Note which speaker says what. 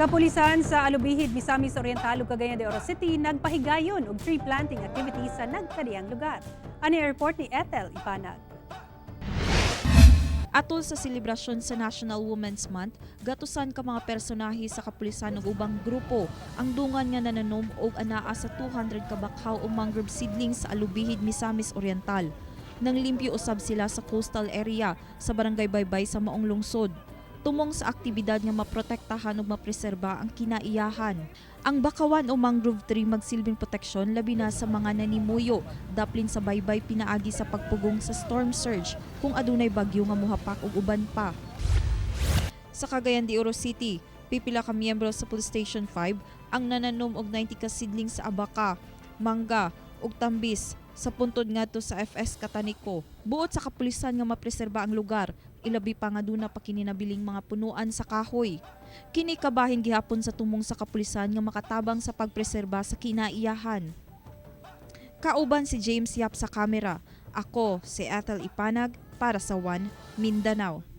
Speaker 1: Kapulisan sa Alubihid, Misamis Oriental ug Cagayan de Oro City nagpahigayon og tree planting activities sa nagkadiyang lugar. Ani report ni Ethel Ipanag.
Speaker 2: Atol sa selebrasyon sa National Women's Month, gatusan ka mga personahe sa kapulisan ug ubang grupo ang dungan nga nananom og anaa sa 200 ka bakhaw o mangrove seedlings sa Alubihid, Misamis Oriental. Nang limpyo usab sila sa coastal area sa Barangay Baybay sa maong lungsod. Tumong sa aktibidad nga maprotektahan ug mapreserba ang kinaiyahan. Ang bakawan o mangrove tree magsilbing proteksyon labi na sa mga nanimuyo, daplin sa baybay pinaagi sa pagpugong sa storm surge kung adunay bagyo nga mohapak ug uban pa. Sa Cagayan de Oro City, pipila ka miyembro sa Police Station 5 ang nananom og 90 ka seedlings sa abaka, mangga ug tambis sa puntod ngadto sa FS Catanico. Buot sa kapulisan nga mapreserba ang lugar, ilabi pa nga duna pa kininabiling mga punuan sa kahoy. Kini kabahin gihapon sa tumong sa kapulisan nga makatabang sa pagpreserba sa kinaiyahan. Kauban si James Yap sa kamera. Ako si Ethel Ipanag para sa One Mindanao.